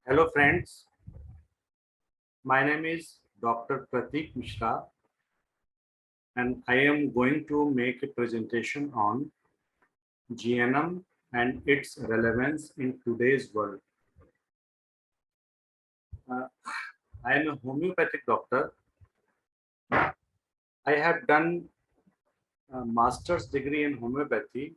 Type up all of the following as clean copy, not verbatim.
Hello friends, my name is Dr. Prateek Mishra and I am going to make a presentation on GNM and its relevance in today's world. I am a homeopathic doctor. I have done a master's degree in homeopathy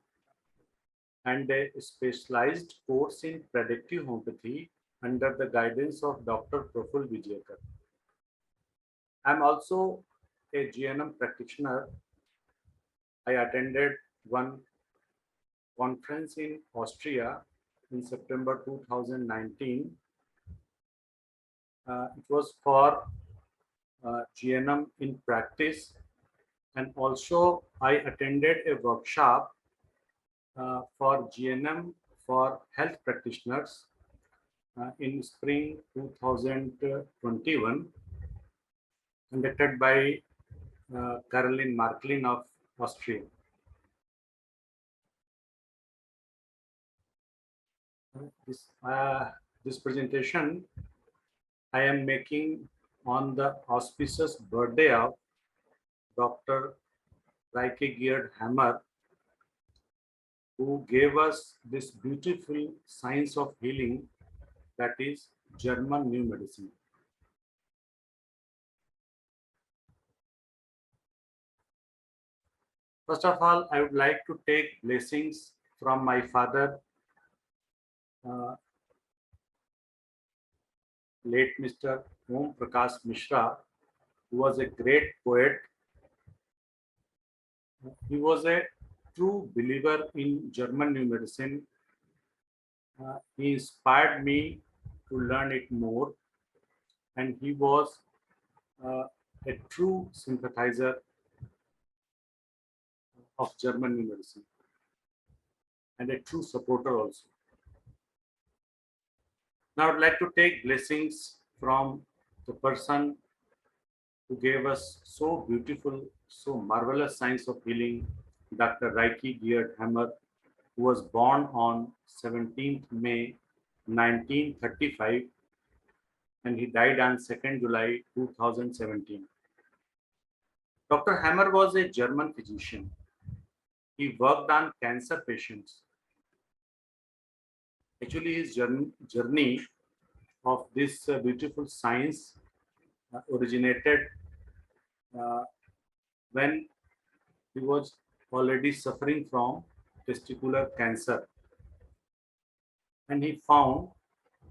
and a specialized course in predictive homeopathy under the guidance of Dr. Praful Vijayakar. I am also a GNM practitioner. I attended one conference in Austria in September 2019. It was for GNM in practice, and also I attended a workshop for GNM for health practitioners in spring 2021, conducted by Markolin of Austria. This presentation I am making on the auspicious birthday of Dr. Geert Hammer, who gave us this beautiful science of healing, that is German New Medicine. First of all, I would like to take blessings from my father, late Mr. Prateek Mishra, who was a great poet. He was a true believer in German New Medicine. He inspired me to learn it more, and he was a true sympathizer of German New Medicine and a true supporter also. Now I would like to take blessings from the person who gave us so beautiful, so marvelous science of healing, Dr. Geert Hammer, who was born on 17th May 1935 and he died on 2nd July 2017. Dr. Hammer was a German physician. He worked on cancer patients. Actually, his journey of this beautiful science originated when he was already suffering from testicular cancer. And he found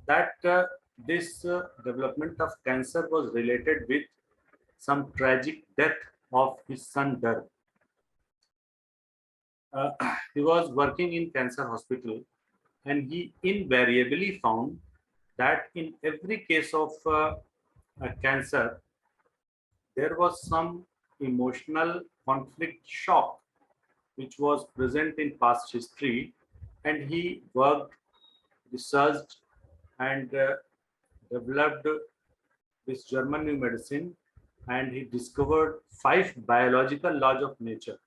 that this development of cancer was related with some tragic death of his son Dar. He was working in cancer hospital and he invariably found that in every case of cancer, there was some emotional conflict shock which was present in past history, and he worked, researched, and developed this German New Medicine, and he discovered 5 biological laws of nature.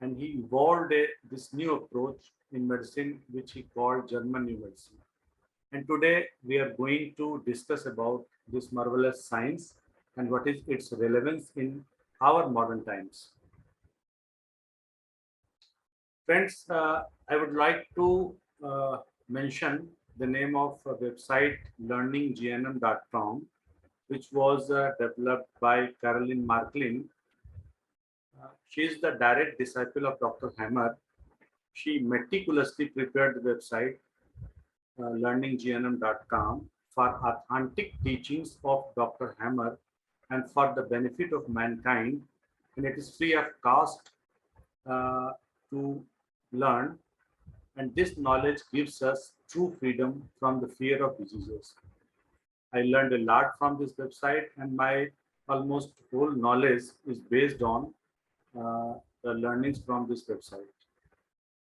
And he evolved this new approach in medicine, which he called German New Medicine. And today we are going to discuss about this marvelous science and what is its relevance in our modern times. Friends, I would like to mention the name of a website learninggnm.com, which was developed by Markolin. She is the direct disciple of Dr. Hammer. She meticulously prepared the website learninggnm.com for authentic teachings of Dr. Hammer and for the benefit of mankind, and it is free of cost to learn, and this knowledge gives us true freedom from the fear of diseases. I learned a lot from this website, and my almost whole knowledge is based on the learnings from this website.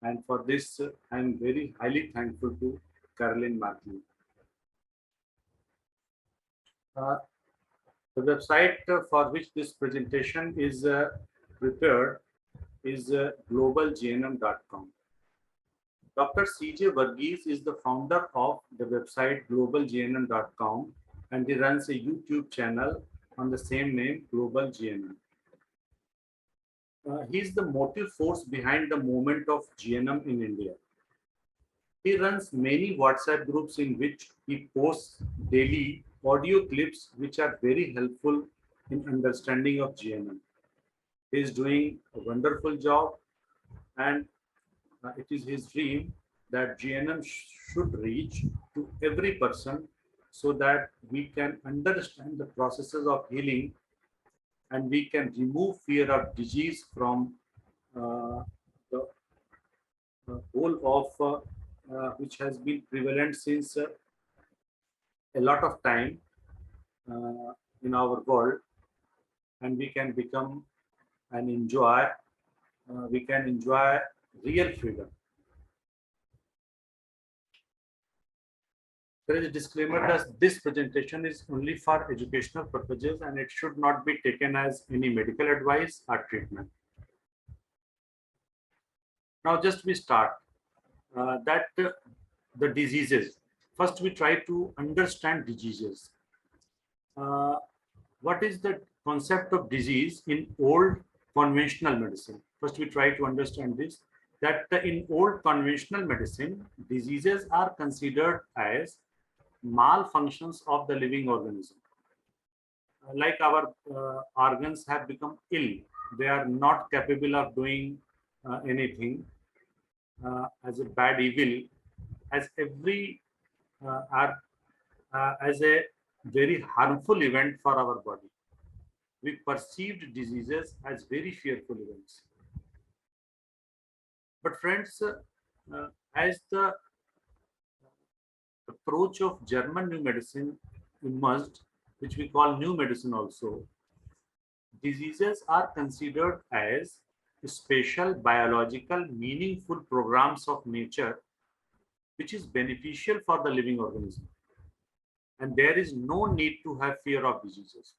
And for this, I am very highly thankful to Markolin. The website for which this presentation is prepared is globalgnm.com. Dr. C.J. Varghese is the founder of the website globalgnm.com, and he runs a YouTube channel on the same name, Global GNM. He is the motive force behind the movement of GNM in India. He runs many WhatsApp groups in which he posts daily audio clips which are very helpful in understanding of GNM. He is doing a wonderful job, and it is his dream that GNM should reach to every person so that we can understand the processes of healing and we can remove fear of disease from the whole of which has been prevalent since a lot of time in our world, and we can become and enjoy we can enjoy real freedom. There is a disclaimer that this presentation is only for educational purposes and it should not be taken as any medical advice or treatment. Now just we start the diseases. First we try to understand diseases. What is the concept of disease in old conventional medicine? First we try to understand this, that in old conventional medicine, diseases are considered as malfunctions of the living organism. Like our organs have become ill, they are not capable of doing anything as a bad evil, as every as a very harmful event for our body. We perceived diseases as very fearful events. But friends, as the approach of German new medicine emerged, which we call new medicine also, diseases are considered as special biological meaningful programs of nature which is beneficial for the living organism, and there is no need to have fear of diseases.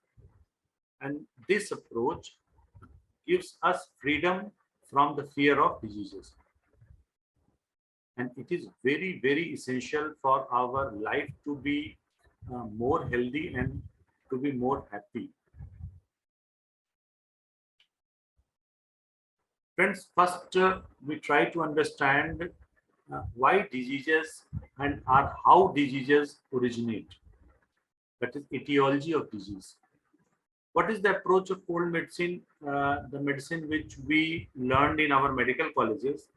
And this approach gives us freedom from the fear of diseases, and it is very, very essential for our life to be more healthy and to be more happy. Friends, first we try to understand why diseases and how diseases originate. That is etiology of disease. What is the approach of old medicine, the medicine which we learned in our medical colleges?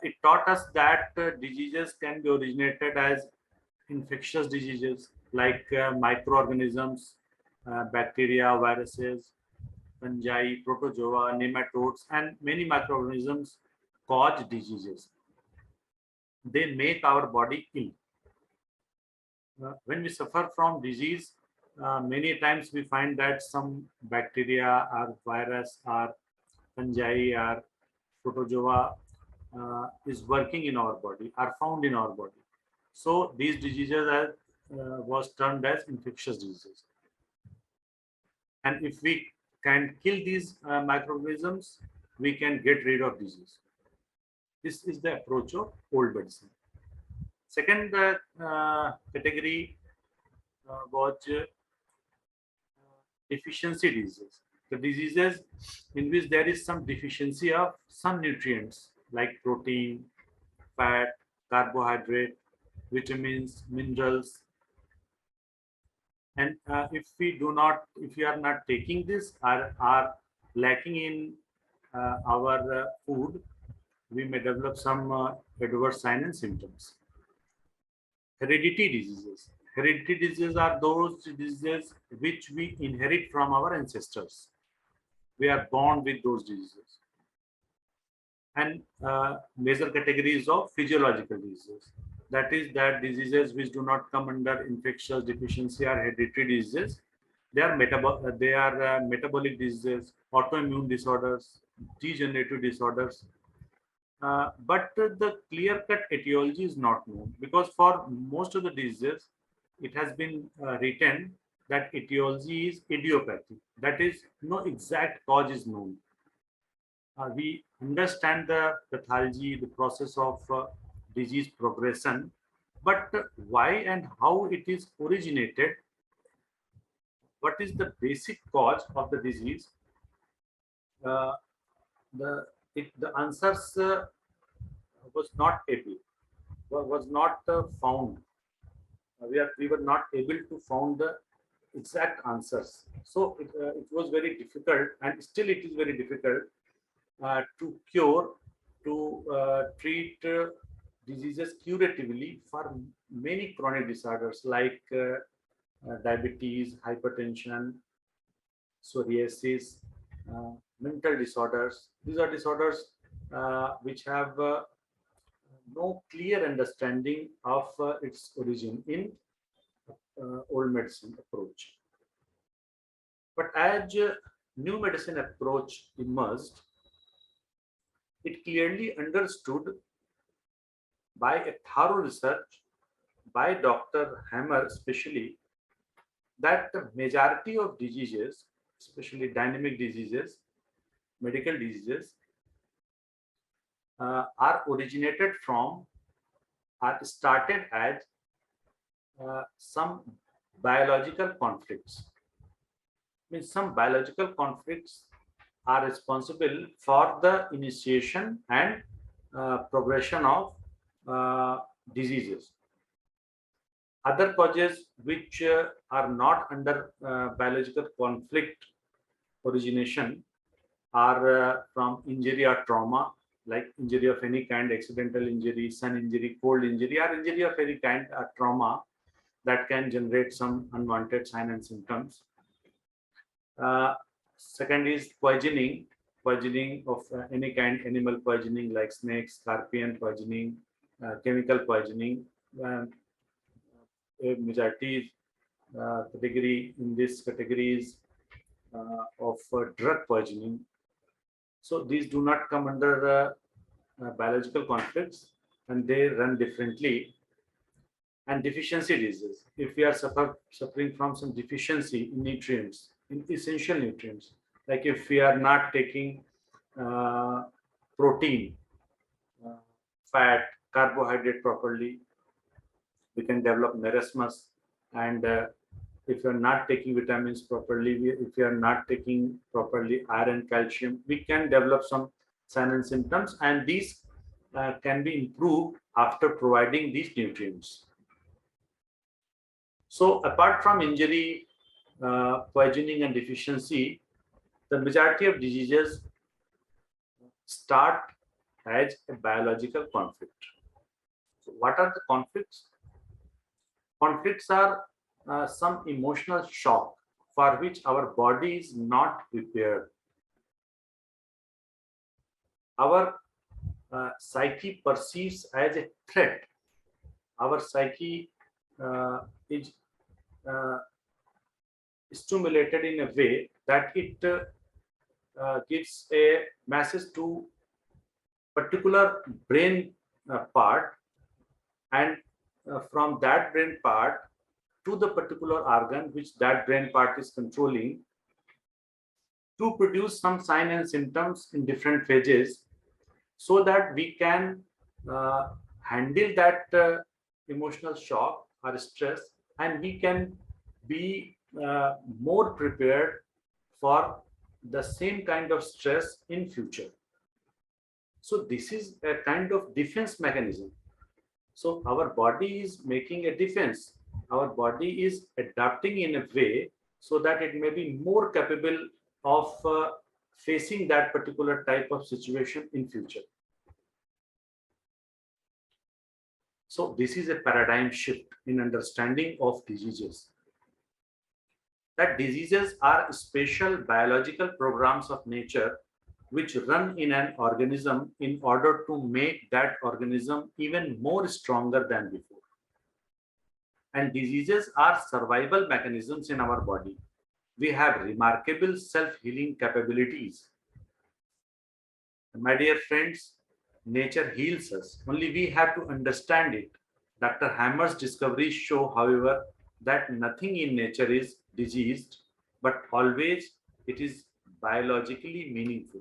It taught us that diseases can be originated as infectious diseases like microorganisms, bacteria, viruses, fungi, protozoa, nematodes, and many microorganisms cause diseases. They make our body ill. When we suffer from disease, many times we find that some bacteria or virus or fungi or protozoa is working in our body, are found in our body. So these diseases are, was termed as infectious diseases. And if we can kill these microorganisms, we can get rid of disease. This is the approach of old medicine. Second category was deficiency diseases. The diseases in which there is some deficiency of some nutrients like protein, fat, carbohydrate, vitamins, minerals. And if we are not taking this, are lacking in our food, we may develop some adverse signs and symptoms. Hereditary diseases. Hereditary diseases are those diseases which we inherit from our ancestors. We are born with those diseases. And major categories of physiological diseases. That is that diseases which do not come under infectious deficiency or hereditary diseases. They are metabolic diseases, autoimmune disorders, degenerative disorders. But the clear-cut etiology is not known, because for most of the diseases, it has been written that etiology is idiopathic. That is, no exact cause is known. we understand the pathology, the process of disease progression, but why and how it is originated, what is the basic cause of the disease, uh, the answers was not able, was not found. We were not able to found the exact answers. So it was very difficult, and still it is very difficult to cure, to treat diseases curatively for many chronic disorders like diabetes, hypertension, psoriasis, mental disorders. These are disorders which have no clear understanding of its origin in old medicine approach. But as new medicine approach emerged, it clearly understood by a thorough research by Dr. Hammer especially, that the majority of diseases, especially dynamic diseases, medical diseases, are originated from, are started as some biological conflicts. Means some biological conflicts are responsible for the initiation and progression of diseases. Other causes which are not under biological conflict origination are from injury or trauma, like injury of any kind, accidental injury, sun injury, cold injury, or injury of any kind, trauma that can generate some unwanted signs and symptoms. Second is poisoning, poisoning of any kind, animal poisoning like snakes, scorpion poisoning, chemical poisoning. A majority category in this category is of drug poisoning. So these do not come under biological conflicts, and they run differently. And deficiency diseases, if we are suffering from some deficiency in nutrients, in essential nutrients, like if we are not taking protein, fat, carbohydrate properly, we can develop marasmus. And if you are not taking vitamins properly, if you are not taking properly iron, calcium, we can develop some signs and symptoms, and these can be improved after providing these nutrients. So apart from injury, poisoning and deficiency, the majority of diseases start as a biological conflict. So what are the conflicts? Conflicts are some emotional shock for which our body is not prepared. Our psyche perceives as a threat. Our psyche is stimulated in a way that it gives a message to particular brain part, and from that brain part to the particular organ which that brain part is controlling, to produce some signs and symptoms in different phases, so that we can handle that emotional shock or stress, and we can be more prepared for the same kind of stress in future. So this is a kind of defense mechanism. So our body is making a defense. Our body is adapting in a way so that it may be more capable of facing that particular type of situation in future. So this is a paradigm shift in understanding of diseases. That diseases are special biological programs of nature which run in an organism in order to make that organism even more stronger than before. And diseases are survival mechanisms in our body. We have remarkable self-healing capabilities. My dear friends, nature heals us. Only we have to understand it. Dr. Hammer's discoveries show, however, that nothing in nature is diseased, but always it is biologically meaningful.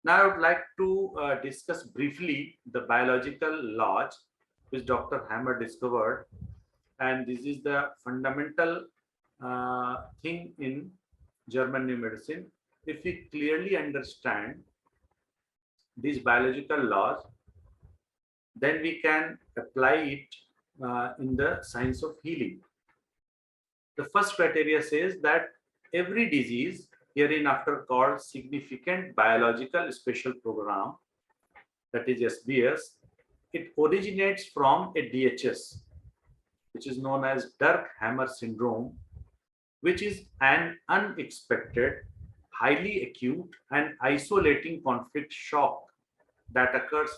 Now, I would like to discuss briefly the biological laws which Dr. Hammer discovered, and this is the fundamental thing in German new medicine. If we clearly understand these biological laws, then we can apply it in the science of healing. The first criteria says that every disease, hereinafter called significant biological special program, that is SBS, it originates from a DHS, which is known as Dirk-Hammer syndrome, which is an unexpected, highly acute and isolating conflict shock that occurs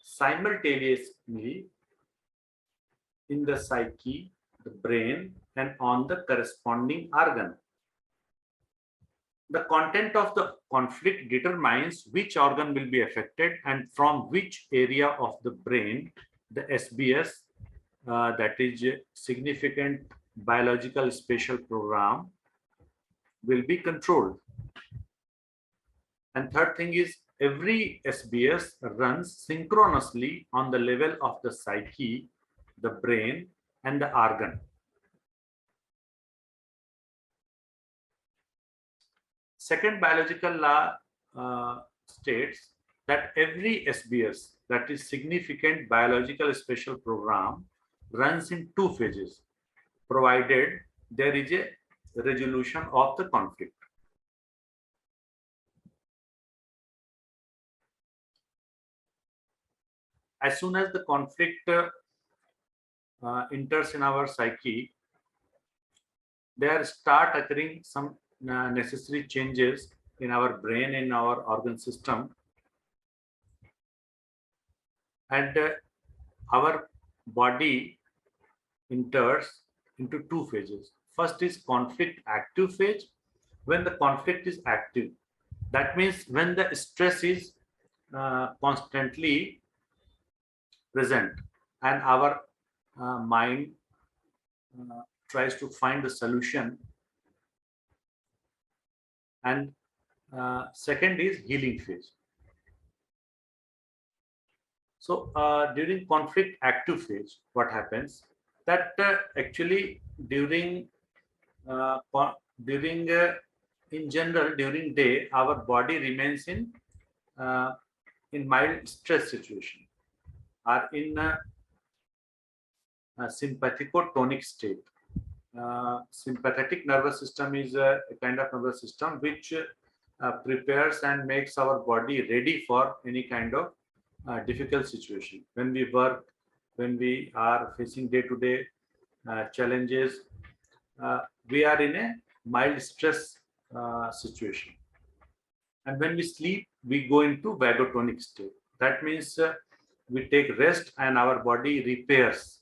simultaneously in the psyche, the brain, and on the corresponding organ. The content of the conflict determines which organ will be affected and from which area of the brain the SBS, that is significant biological special program, will be controlled. And third thing is, every SBS runs synchronously on the level of the psyche, the brain, and the organ. Second biological law states that every SBS, that is significant biological special program, runs in two phases, provided there is a resolution of the conflict. As soon as the conflict enters in our psyche, there start occurring some necessary changes in our brain, in our organ system, and our body enters into two phases. First is conflict active phase. When the conflict is active, that means when the stress is constantly present and our mind tries to find the solution. And second is healing phase. So during conflict active phase, what happens that actually during in general during day, our body remains in mild stress situation, or in a sympathicotonic state. Sympathetic nervous system is a kind of nervous system which prepares and makes our body ready for any kind of difficult situation. When we work, when we are facing day-to-day challenges, we are in a mild stress situation. And when we sleep, we go into vagotonic state. That means we take rest and our body repairs.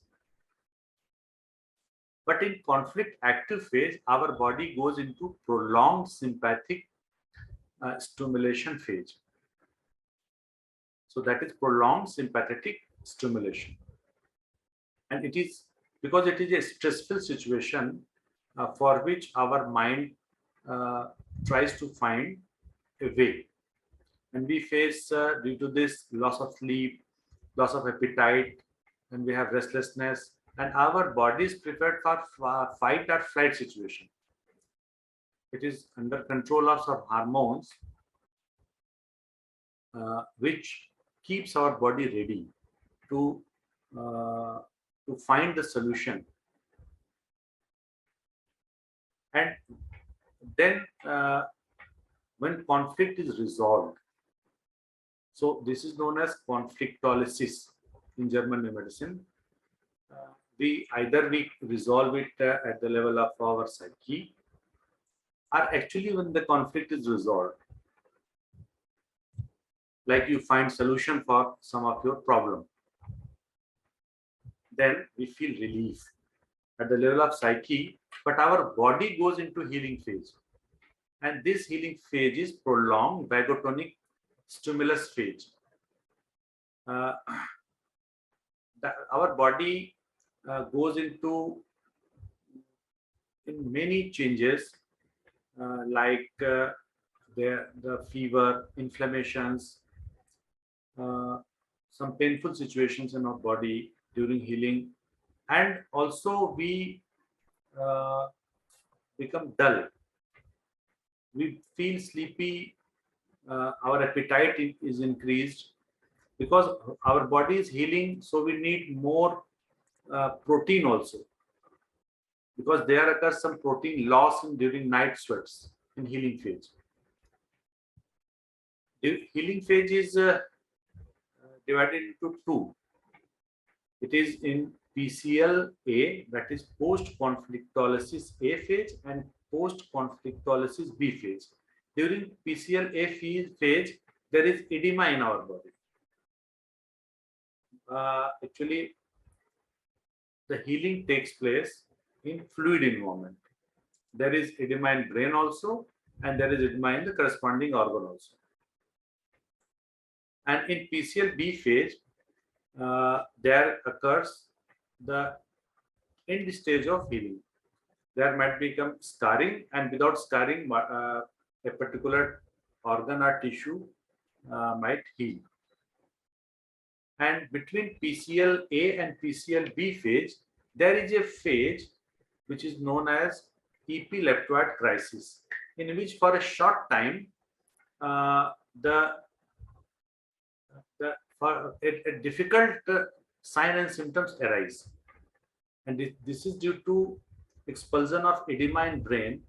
But in conflict active phase, our body goes into prolonged sympathetic stimulation phase. So that is prolonged sympathetic stimulation. And it is because it is a stressful situation for which our mind tries to find a way. And we face, due to this, loss of sleep, loss of appetite, and we have restlessness, and our body is prepared for fight or flight situation. It is under control of some hormones which keeps our body ready to find the solution. And then when conflict is resolved, so this is known as conflictolysis in German medicine. We resolve it at the level of our psyche, or actually when the conflict is resolved, like you find solution for some of your problem, then we feel relief at the level of psyche, but our body goes into healing phase. And this healing phase is prolonged vagotonic stimulus phase. Our body goes into many changes, like the fever, inflammations, uh, some painful situations in our body during healing, and also we uh, become dull. We feel sleepy. Our appetite is increased because our body is healing. So we need more protein also, because there occurs some protein loss during night sweats in healing phase. The healing phase is divided into two. It is in PCL-A, that is post-conflictolysis A phase, and post-conflictolysis B phase. During PCL-A phase, there is edema in our body. Actually, the healing takes place in fluid environment. There is edema in brain also, and there is edema in the corresponding organ also. And in PCL-B phase, there occurs the end stage of healing. There might become scarring, and without scarring, a particular organ or tissue might heal. And between PCL-A and PCL-B phase, there is a phase which is known as epileptoid crisis, in which for a short time the a difficult sign and symptoms arise, and this is due to expulsion of edema in brain,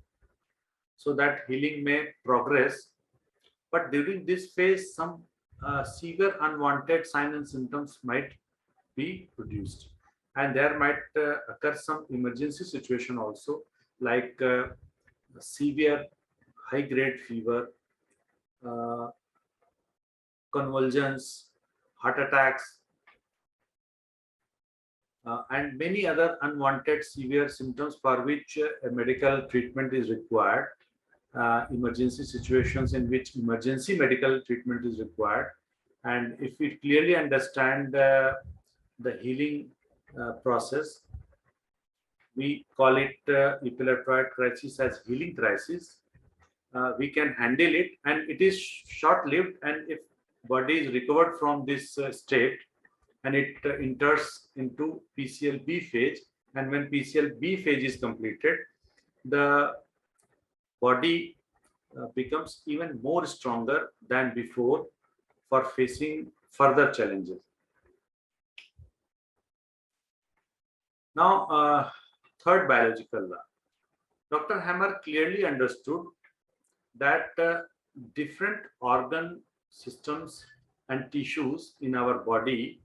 so that healing may progress. But during this phase, some severe unwanted signs and symptoms might be produced, and there might occur some emergency situation also, like severe high-grade fever, convulsions, heart attacks, and many other unwanted severe symptoms for which a medical treatment is required. Emergency situations in which emergency medical treatment is required. And if we clearly understand the healing process, we call it epileptoid crisis as healing crisis. We can handle it, and it is short-lived. And if body is recovered from this state, and it enters into PCL-B phase, and when PCL-B phase is completed, the body becomes even more stronger than before for facing further challenges. Now, third biological law. Dr. Hammer clearly understood that different organ systems and tissues in our body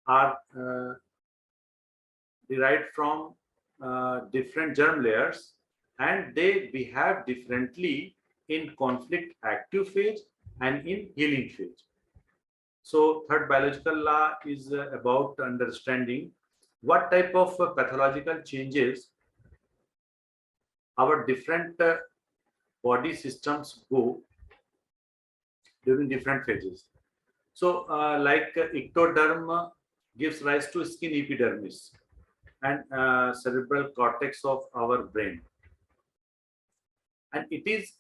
are derived from different germ layers, and they behave differently in conflict active phase and in healing phase. So third biological law is about understanding what type of pathological changes our different body systems go during different phases. So like ectoderm gives rise to skin epidermis and cerebral cortex of our brain, and it is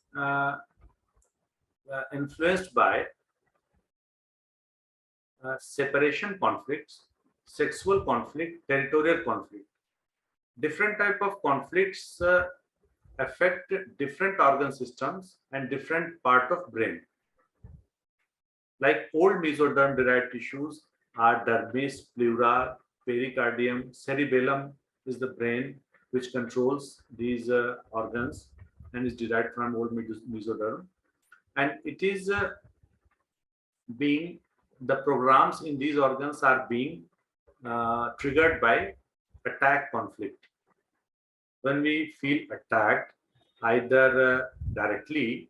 influenced by separation conflicts, sexual conflict, territorial conflict. Different type of conflicts affect different organ systems and different part of brain. Like old mesoderm derived tissues are dermis, pleura, pericardium, cerebellum is the brain which controls these organs and is derived from old mesoderm, and it is being, the programs in these organs are being triggered by attack conflict. When we feel attacked, either directly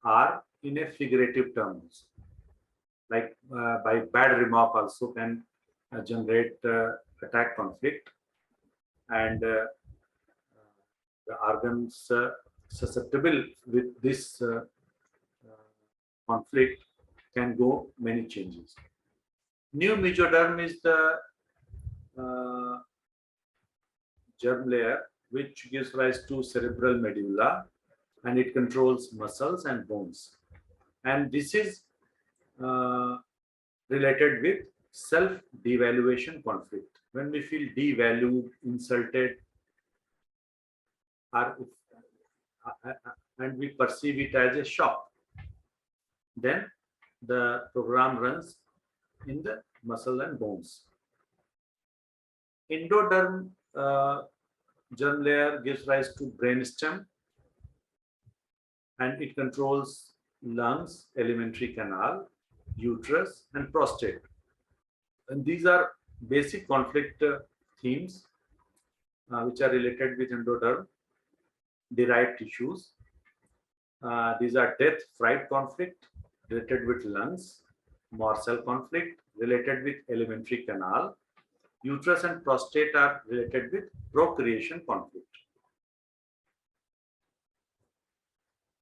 or in a figurative terms, like by bad remark also can generate attack conflict, and the organs susceptible with this conflict can go many changes. New mesoderm is the germ layer which gives rise to cerebral medulla, and it controls muscles and bones. And this is related with self-devaluation conflict. When we feel devalued, insulted, or and we perceive it as a shock, then the program runs in the muscle and bones. Endoderm germ layer gives rise to brainstem, and it controls lungs, alimentary canal, uterus, and prostate. And these are basic conflict themes which are related with endoderm derived tissues. These are death fright conflict related with lungs, morsel conflict related with alimentary canal, uterus and prostate are related with procreation conflict.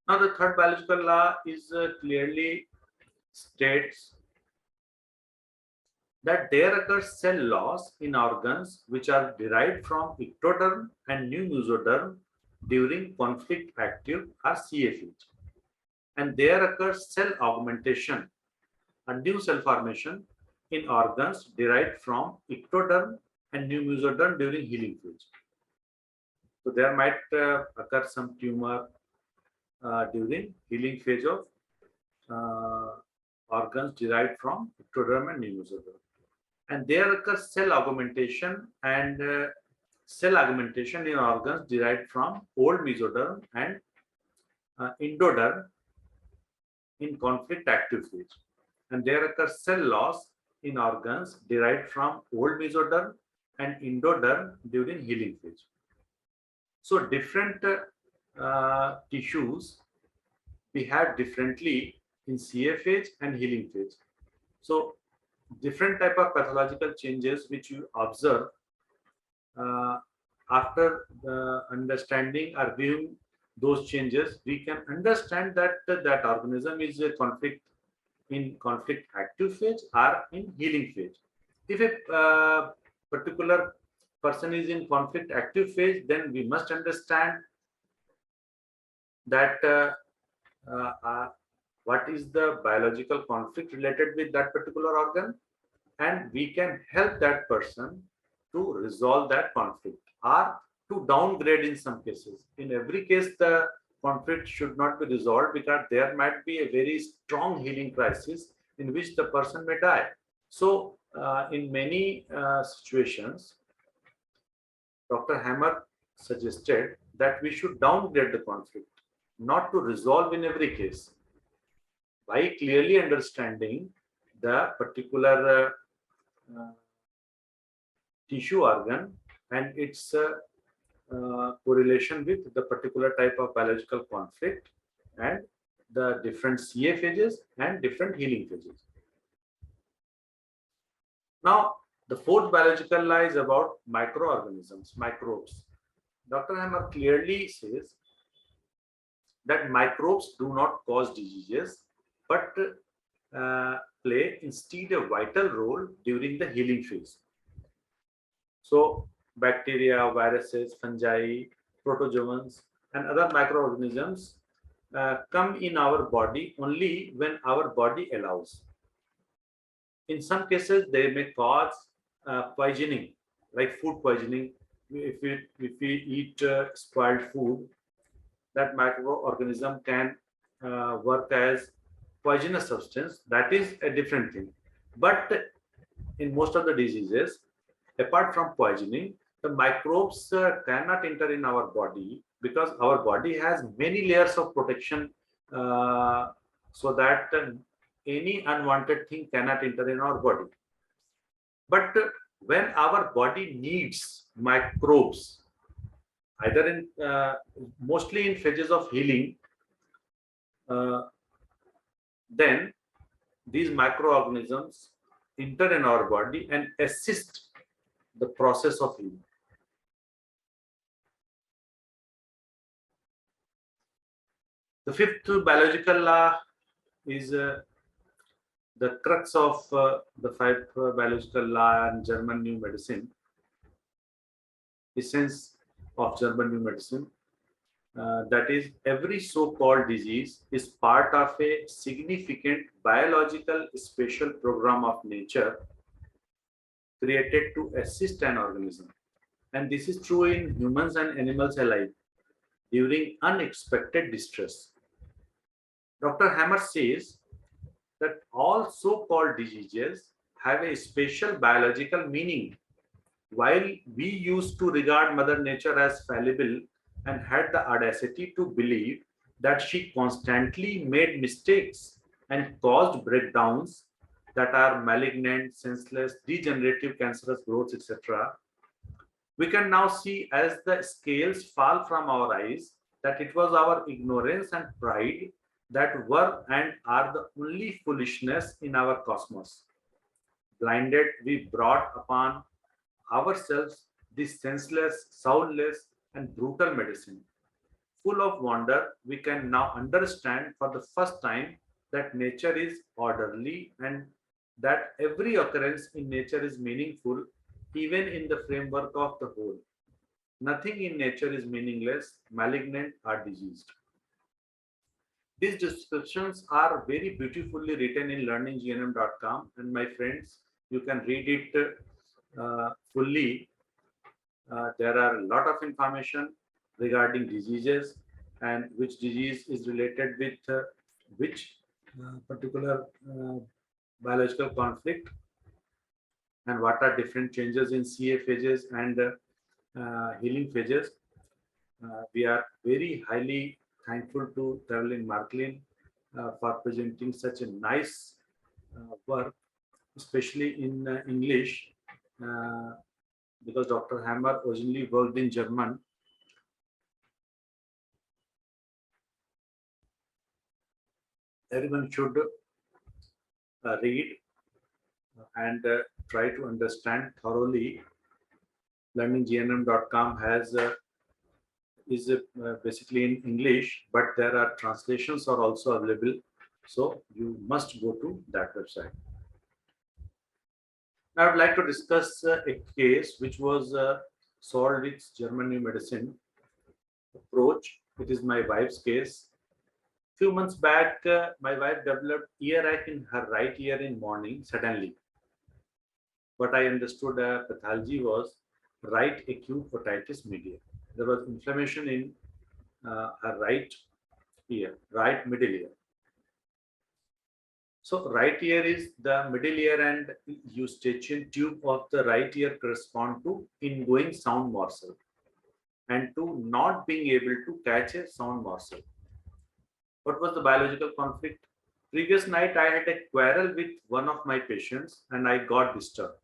Now the third biological law is clearly states that there occurs cell loss in organs which are derived from ectoderm and new mesoderm during conflict active or CFH. And there occurs cell augmentation and new cell formation in organs derived from ectoderm and new mesoderm during healing phase. So there might occur some tumor during healing phase of organs derived from ectoderm and new mesoderm. And there occurs cell augmentation and cell augmentation in organs derived from old mesoderm and endoderm in conflict active phase. And there occurs cell loss in organs derived from old mesoderm and endoderm during healing phase. So different tissues behave differently in CF phase and healing phase. So different type of pathological changes which you observe after understanding or viewing those changes, we can understand that that organism is a conflict in conflict active phase or in healing phase. If a particular person is in conflict active phase, then we must understand that what is the biological conflict related with that particular organ, and we can help that person to resolve that conflict or to downgrade in some cases. In every case, the conflict should not be resolved because there might be a very strong healing crisis in which the person may die. So in many situations, Dr. Hammer suggested that we should downgrade the conflict, not to resolve in every case. By clearly understanding the particular tissue organ and its correlation with the particular type of biological conflict and the different CA phases and different healing phases. Now, the fourth biological law is about microorganisms, microbes. Dr. Hammer clearly says that microbes do not cause diseases, but play instead a vital role during the healing phase. So bacteria, viruses, fungi, protozoans, and other microorganisms come in our body only when our body allows. In some cases, they may cause poisoning, like food poisoning. If we eat spoiled food, that microorganism can work as poisonous substance. That is a different thing. But in most of the diseases, apart from poisoning, the microbes cannot enter in our body because our body has many layers of protection so that any unwanted thing cannot enter in our body. But when our body needs microbes, either in mostly in phases of healing, then these microorganisms enter in our body and assist the process of healing. The fifth biological law is the crux of the five biological law and German New Medicine, essence of German New Medicine. that is, every so-called disease is part of a significant biological spatial program of nature created to assist an organism. And this is true in humans and animals alike during unexpected distress. Dr. Hammer says that all so-called diseases have a special biological meaning. While we used to regard Mother Nature as fallible and had the audacity to believe that she constantly made mistakes and caused breakdowns that are malignant, senseless, degenerative, cancerous growths, etc., we can now see as the scales fall from our eyes that it was our ignorance and pride that were and are the only foolishness in our cosmos. Blinded, we brought upon ourselves this senseless, soundless, and brutal medicine. Full of wonder, we can now understand for the first time that nature is orderly and that every occurrence in nature is meaningful, even in the framework of the whole. Nothing in nature is meaningless, malignant, or diseased. These descriptions are very beautifully written in learninggnm.com, and my friends, you can read it fully. There are a lot of information regarding diseases and which disease is related with which particular biological conflict, and what are different changes in CA phases and healing phases. We are very highly thankful to Traveling Markolin for presenting such a nice work, especially in English, because Dr. Hammer originally worked in German. Everyone should read and try to understand thoroughly. Learninggnm.com has is basically in English, but there are translations are also available. So you must go to that website. Now I would like to discuss a case which was solved with German New Medicine approach. It is my wife's case. Few months back, my wife developed earache in her right ear in morning suddenly. What I understood pathology was right acute otitis media. There was inflammation in her right ear, right middle ear. So right ear is the middle ear and eustachian tube of the right ear correspond to ingoing sound morsel and to not being able to catch a sound morsel. What was the biological conflict? Previous night I had a quarrel with one of my patients and I got disturbed.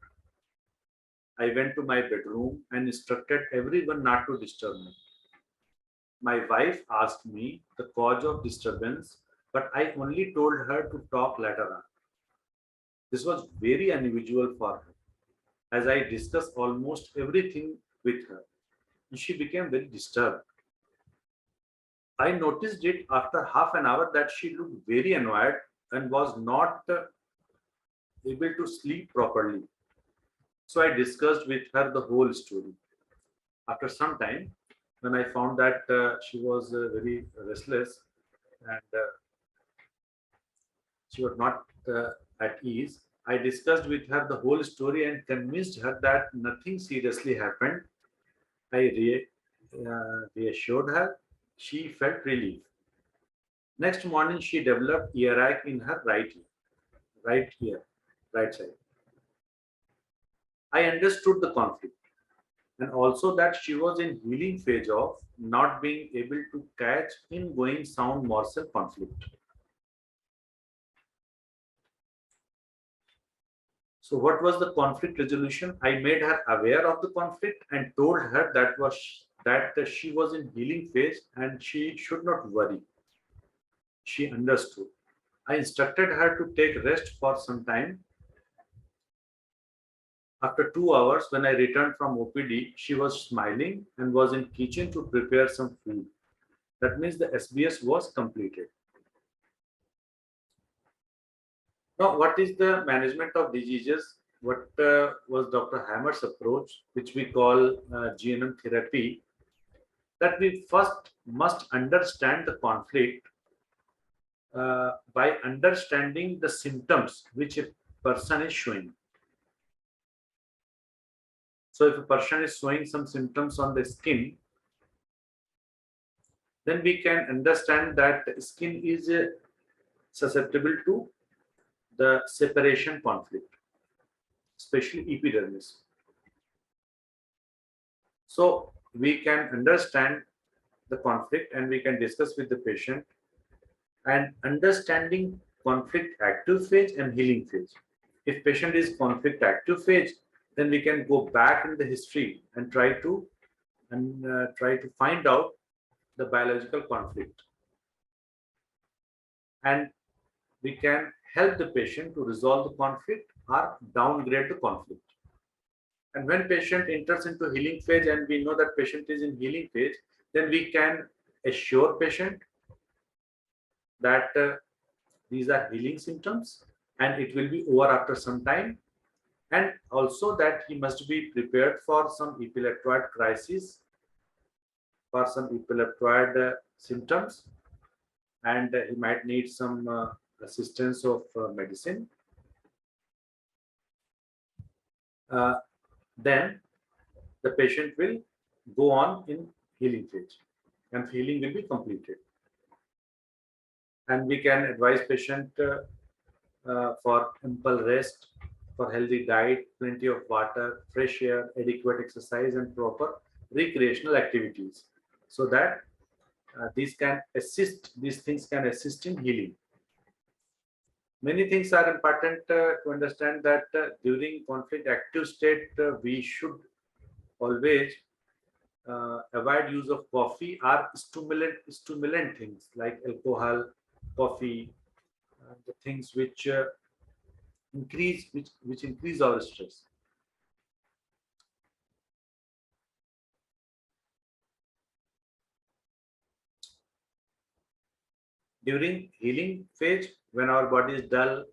I went to my bedroom and instructed everyone not to disturb me. My wife asked me the cause of disturbance, but I only told her to talk later on. This was very unusual for her, as I discussed almost everything with her, and she became very disturbed. I noticed it after half an hour that she looked very annoyed and was not able to sleep properly. So I discussed with her the whole story. After some time, when I found that she was very restless and she was not at ease, I discussed with her the whole story and convinced her that nothing seriously happened. I reassured her. She felt relief. Next morning, she developed earache in her right ear, right side. I understood the conflict and also that she was in healing phase of not being able to catch ingoing sound morsel conflict. So what was the conflict resolution? I made her aware of the conflict and told her that she was in healing phase and she should not worry. She understood. I instructed her to take rest for some time. After 2 hours, when I returned from OPD, she was smiling and was in kitchen to prepare some food. That means the SBS was completed. Now, what is the management of diseases? What was Dr. Hammer's approach, which we call GNM therapy? that we first must understand the conflict by understanding the symptoms which a person is showing. So if a person is showing some symptoms on the skin, then we can understand that skin is susceptible to the separation conflict, especially epidermis. So we can understand the conflict and we can discuss with the patient, and understanding conflict active phase and healing phase. If patient is conflict active phase, then we can go back in the history and try to find out the biological conflict, and we can help the patient to resolve the conflict or downgrade the conflict. And when patient enters into healing phase and we know that patient is in healing phase, then we can assure patient that these are healing symptoms and it will be over after some time, and also that he must be prepared for some epileptoid crisis, for some epileptoid symptoms, and he might need some assistance of medicine. Then the patient will go on in healing phase and healing will be completed. And we can advise patient for ample rest, for healthy diet, plenty of water, fresh air, adequate exercise, and proper recreational activities, so that these things can assist in healing. Many things are important to understand that during conflict active state, we should always avoid use of coffee or stimulant things like alcohol, coffee, the things which increase our stress. During healing phase, when our body is dull,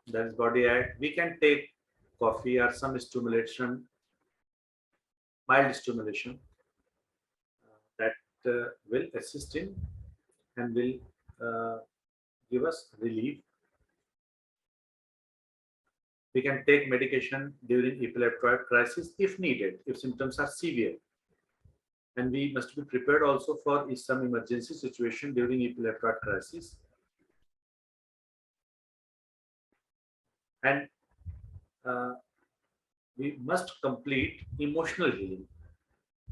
that is body ache, we can take coffee or some stimulation, mild stimulation, that will assist in and will give us relief. We can take medication during epileptoid crisis if needed, if symptoms are severe. And we must be prepared also for some emergency situation during epileptoid crisis. And we must complete emotional healing.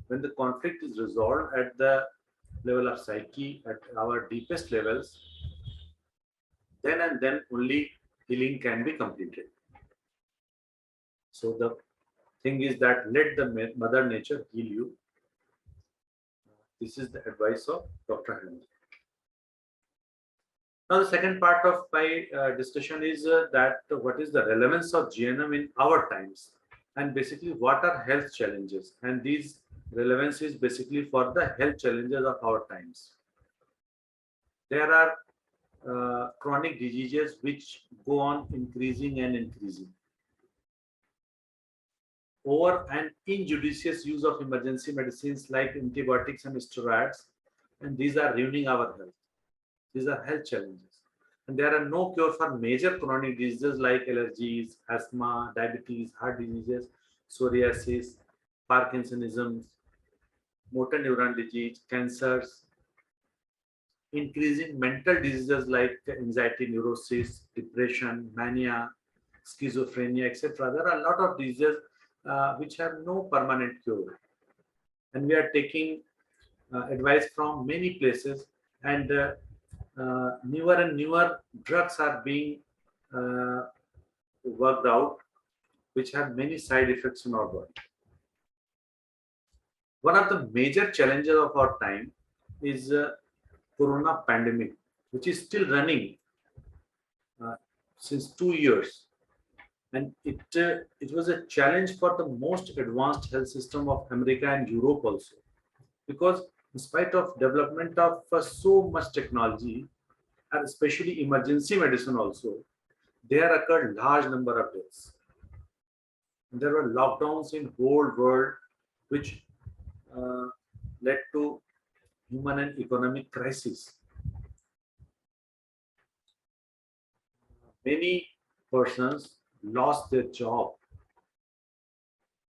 When the conflict is resolved at the level of psyche, at our deepest levels, then and then only healing can be completed. So the thing is that let the Mother Nature heal you. This is the advice of Dr. Hammer. Now the second part of my discussion is that what is the relevance of GNM in our times, and basically what are health challenges, and these relevance is basically for the health challenges of our times. There are chronic diseases which go on increasing and increasing. Over and injudicious use of emergency medicines like antibiotics and steroids, and these are ruining our health. These are health challenges. And there are no cure for major chronic diseases like allergies, asthma, diabetes, heart diseases, psoriasis, Parkinsonism, motor neuron disease, cancers, increasing mental diseases like anxiety, neurosis, depression, mania, schizophrenia, etc. There are a lot of diseases which have no permanent cure. And we are taking advice from many places, and newer and newer drugs are being worked out, which have many side effects in our body. One of the major challenges of our time is Corona pandemic, which is still running since 2 years. And it was a challenge for the most advanced health system of America and Europe also, because in spite of development of so much technology, and especially emergency medicine also, there occurred large number of deaths. And there were lockdowns in whole world, which led to human and economic crisis. Many persons lost their job.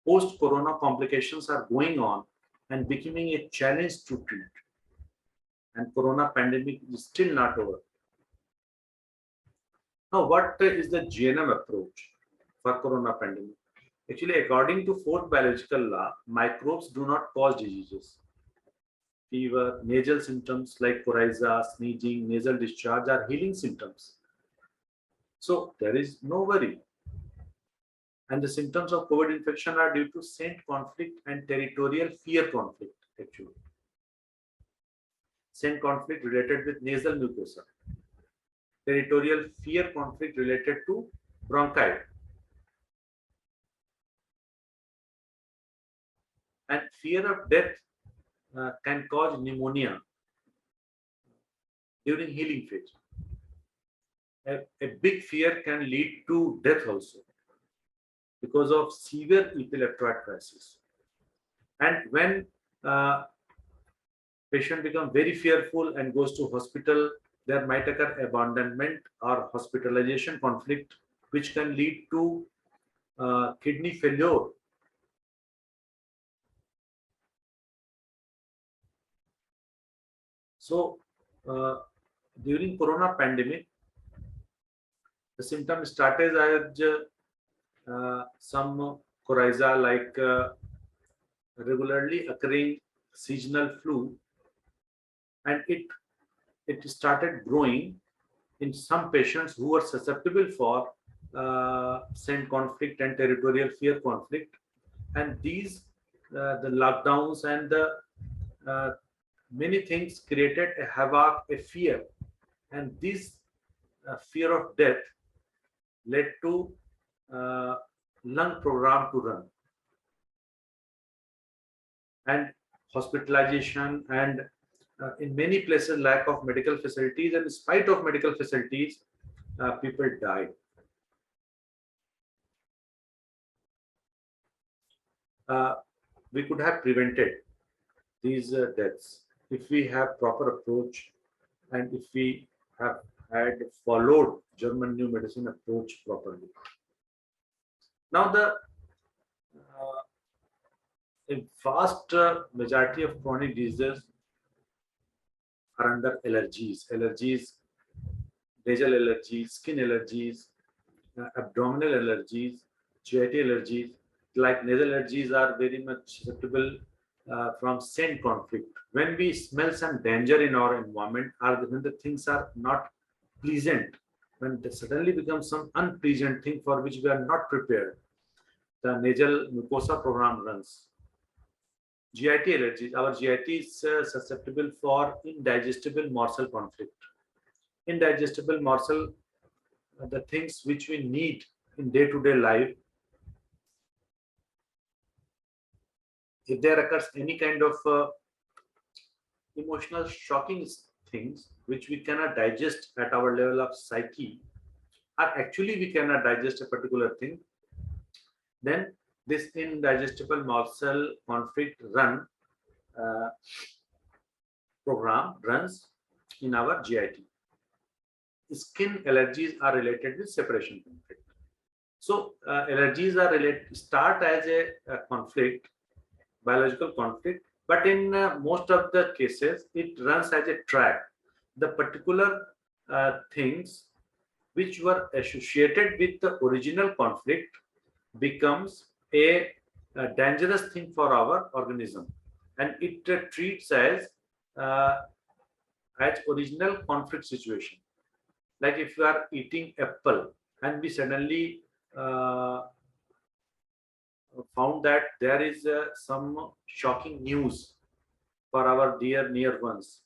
Post-corona complications are going on and becoming a challenge to treat. And corona pandemic is still not over. Now, what is the GNM approach for corona pandemic? Actually, according to fourth biological law, microbes do not cause diseases. Fever, nasal symptoms like coryza, sneezing, nasal discharge are healing symptoms. So there is no worry. And the symptoms of COVID infection are due to scent conflict and territorial fear conflict, actually. Scent conflict related with nasal mucosa. Territorial fear conflict related to bronchi. And fear of death can cause pneumonia during healing phase. A big fear can lead to death also because of severe epileptoid crisis. And when patient becomes very fearful and goes to hospital, there might occur abandonment or hospitalization conflict, which can lead to kidney failure. So during corona pandemic, the symptoms started as some coryza like regularly occurring seasonal flu, and it started growing in some patients who were susceptible for scent conflict and territorial fear conflict. And these the lockdowns and the many things created a havoc, a fear, and this fear of death led to lung program to run, and hospitalization, and in many places lack of medical facilities, and in spite of medical facilities, people died. We could have prevented these deaths if we have proper approach, and if we have had followed German new medicine approach properly. Now a vast majority of chronic diseases are under allergies. Allergies, nasal allergies, skin allergies, abdominal allergies, GI allergies. Like nasal allergies are very much susceptible from scent conflict. When we smell some danger in our environment, or when the things are not pleasant, when they suddenly become some unpleasant thing for which we are not prepared, the nasal mucosa program runs. GIT allergies. Our GIT is susceptible for indigestible morsel conflict. Indigestible morsel, the things which we need in day-to-day life. If there occurs any kind of emotional shocking things which we cannot digest at our level of psyche, or actually we cannot digest a particular thing, then this indigestible morsel conflict program runs in our GIT. Skin allergies are related with separation conflict. So allergies are start as a conflict, biological conflict, but in most of the cases it runs as a track. The particular things which were associated with the original conflict becomes a dangerous thing for our organism, and it treats as original conflict situation. Like if you are eating apple and we suddenly found that there is some shocking news for our dear near ones,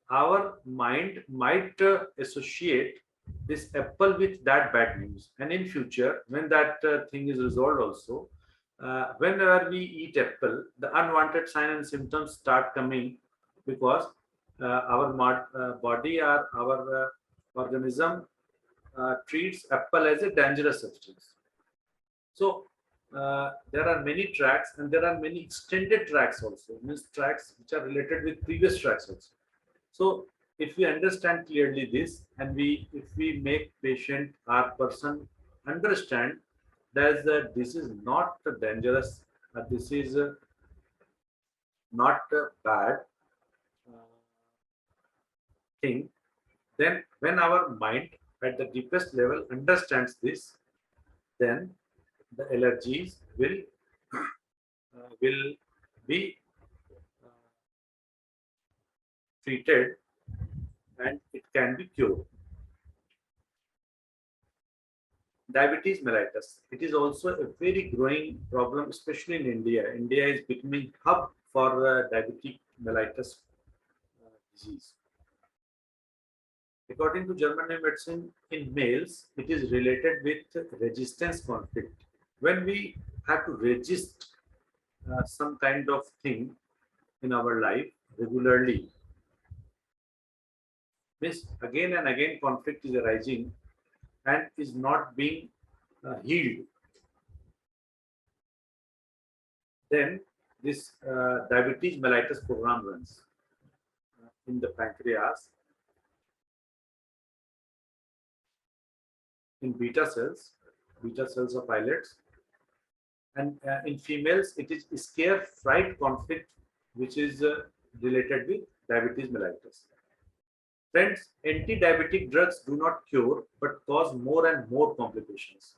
our mind might associate this apple with that bad news, and in future when that thing is resolved also, whenever we eat apple, the unwanted signs and symptoms start coming, because our body or our organism treats apple as a dangerous substance. So there are many tracks and there are many extended tracks also, means tracks which are related with previous tracks also. So if we understand clearly this, and if we make patient or person understand that this is not dangerous, this is not a bad uh, thing, then when our mind at the deepest level understands this, then the allergies will be uh, treated and it can be cured. Diabetes mellitus. It is also a very growing problem, especially in India. India is becoming hub for diabetic mellitus disease. According to German medicine, in males, it is related with resistance conflict. When we have to resist some kind of thing in our life regularly, means again and again conflict is arising and is not being healed, then this diabetes mellitus program runs in the pancreas, in beta cells of islets, and in females it is scare fright conflict, which is related with diabetes mellitus. Friends, anti-diabetic drugs do not cure but cause more and more complications.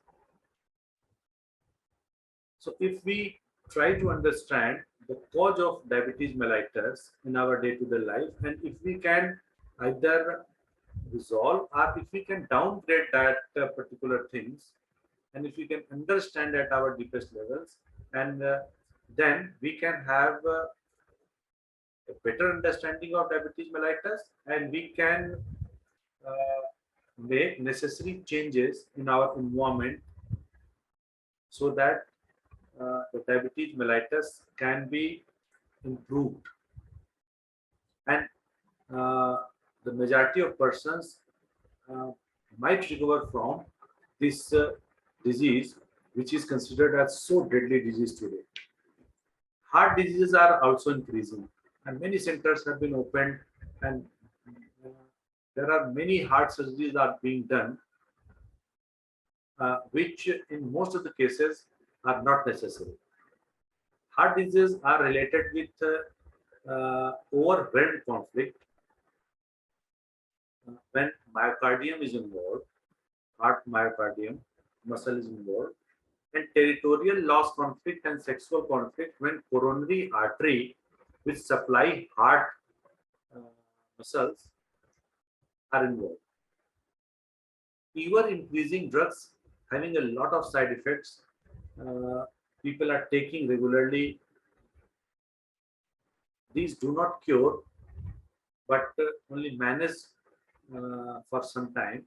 So if we try to understand the cause of diabetes mellitus in our day-to-day life, and if we can either resolve or if we can downgrade that particular things, and if we can understand at our deepest levels, and then we can have a better understanding of diabetes mellitus, and we can uh, make necessary changes in our environment so that the diabetes mellitus can be improved, and uh, the majority of persons uh, might recover from this disease, which is considered as so deadly disease today. Heart diseases are also increasing, and many centers have been opened, and uh, there are many heart surgeries are being done, which in most of the cases are not necessary. Heart diseases are related with overwhelmed conflict when myocardium is involved, heart myocardium, muscle is involved, and territorial loss conflict and sexual conflict when coronary artery, which supply heart uh, muscles, are involved. Ever increasing drugs having a lot of side effects. People are taking regularly. These do not cure, but only manage for some time,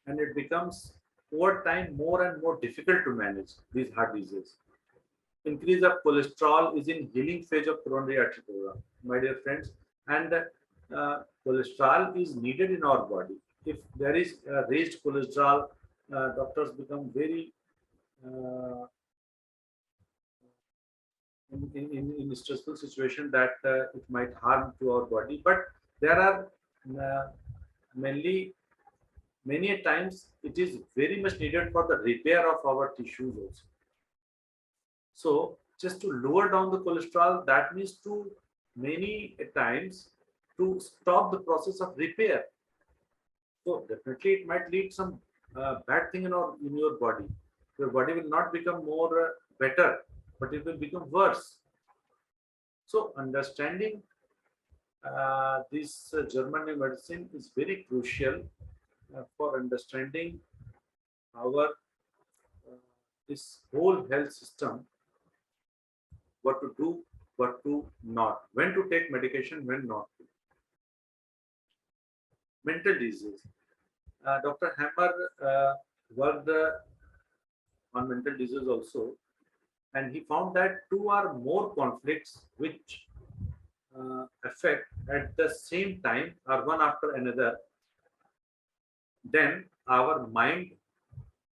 and it becomes over time more and more difficult to manage these heart diseases. Increase of cholesterol is in healing phase of coronary artery program, my dear friends, and cholesterol is needed in our body. If there is raised cholesterol, doctors become very uh, in a stressful situation that it might harm to our body. But there are uh, mainly many a times it is very much needed for the repair of our tissues also. So just to lower down the cholesterol, that means to many a times to stop the process of repair. So definitely it might lead some bad thing in your body. Your body will not become more better, but it will become worse. So understanding this German medicine is very crucial for understanding our this whole health system, what to do, what to not, when to take medication, when not to. Mental disease. Dr. Hammer worked on mental disease also, and he found that two or more conflicts which affect at the same time or one after another, then our mind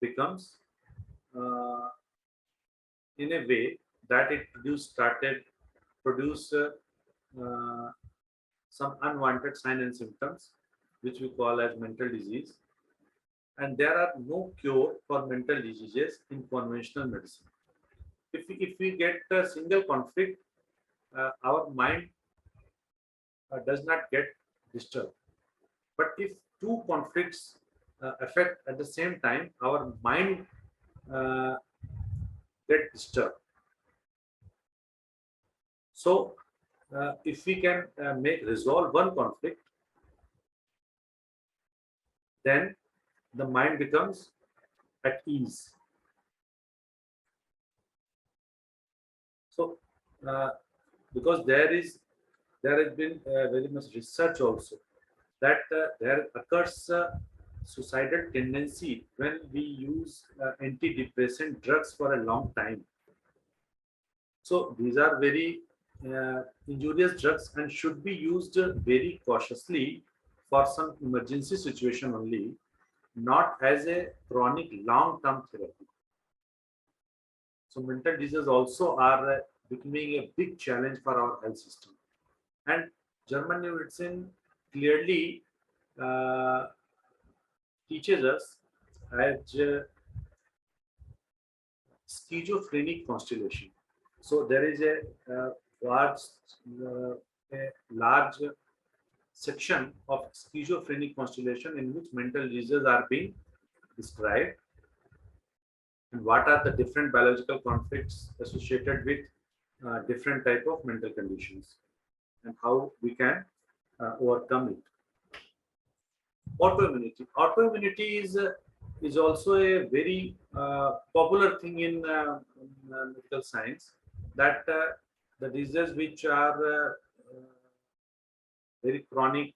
becomes uh, in a way that it started produce uh, some unwanted signs and symptoms, which we call as mental disease. And there are no cure for mental diseases in conventional medicine. If we get a single conflict, our mind does not get disturbed. But if two conflicts affect at the same time, our mind uh, get disturbed. So, if we can make resolve one conflict, then the mind becomes at ease. So, uh, because there has been very much research also that there occurs suicidal tendency when we use antidepressant drugs for a long time. So these are very injurious drugs and should be used very cautiously for some emergency situation only, not as a chronic long-term therapy. So mental diseases also are becoming a big challenge for our health system. And German medicine clearly uh, teaches us as schizophrenic constellation. So there is large, uh, a large section of schizophrenic constellation in which mental diseases are being described, and what are the different biological conflicts associated with different type of mental conditions, and how we can overcome it. Autoimmunity is also a very popular thing in medical science, that the diseases which are very chronic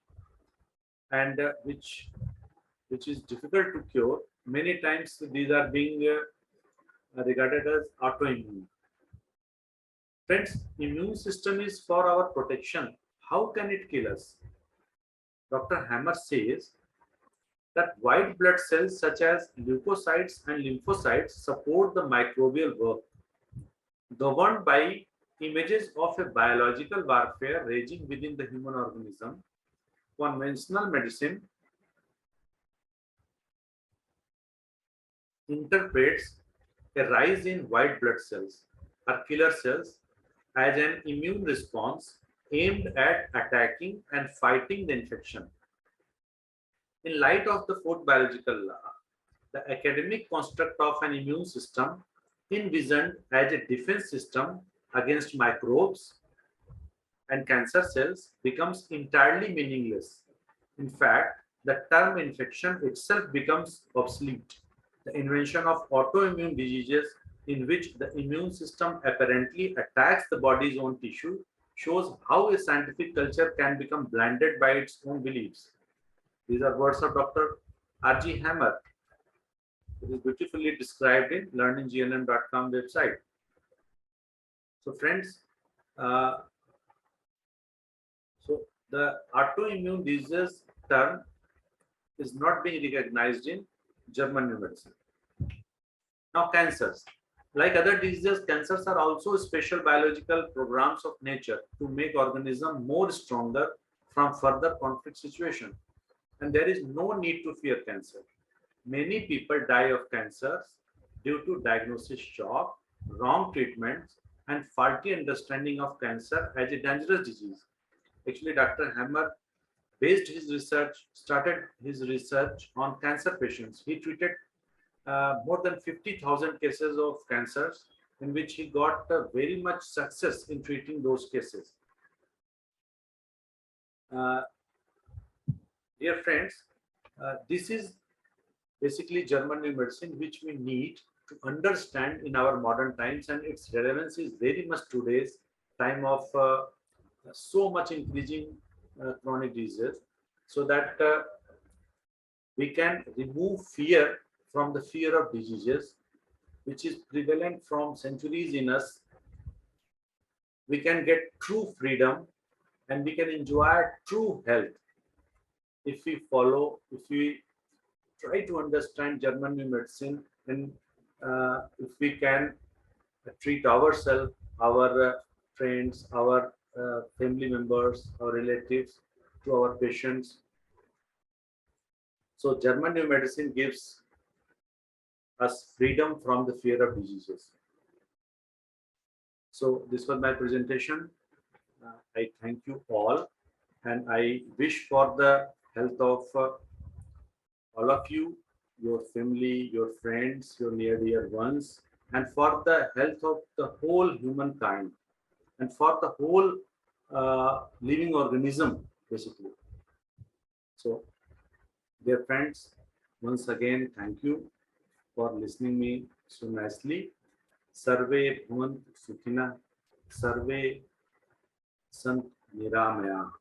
and which is difficult to cure, many times these are being regarded as autoimmune. Friends, immune system is for our protection. How can it kill us? Dr. Hammer says that white blood cells such as leukocytes and lymphocytes support the microbial work, governed by images of a biological warfare raging within the human organism. Conventional medicine interprets a rise in white blood cells or killer cells as an immune response aimed at attacking and fighting the infection. In light of the fourth biological law, the academic construct of an immune system envisioned as a defense system against microbes and cancer cells becomes entirely meaningless. In fact, the term infection itself becomes obsolete. The invention of autoimmune diseases, in which the immune system apparently attacks the body's own tissue, shows how a scientific culture can become blinded by its own beliefs. These are words of Dr. R.G. Hammer. It is beautifully described in learninggnm.com website. So friends, uh, so the autoimmune disease term is not being recognized in German medicine. Now cancers. Like other diseases, cancers are also special biological programs of nature to make organism more stronger from further conflict situation. And there is no need to fear cancer. Many people die of cancers due to diagnosis shock, wrong treatments, and faulty understanding of cancer as a dangerous disease. Actually, Dr. Hammer started his research on cancer patients. He treated more than 50,000 cases of cancers, in which he got very much success in treating those cases. Uh, Dear friends, this is basically German new medicine, which we need to understand in our modern times, and its relevance is very much today's time of so much increasing chronic diseases, so that we can remove fear from the fear of diseases, which is prevalent from centuries in us. We can get true freedom and we can enjoy true health if we try to understand German new medicine, and if we can treat ourselves, our friends, our family members, our relatives, to our patients. So German New Medicine gives us freedom from the fear of diseases. So this was my presentation. I thank you all, and I wish for the health of all of you, your family, your friends, your near dear ones, and for the health of the whole humankind, and for the whole living organism, basically. So, dear friends, once again, thank you for listening me so nicely. Sarve bhavantu sukhina, sarve sant niramaya.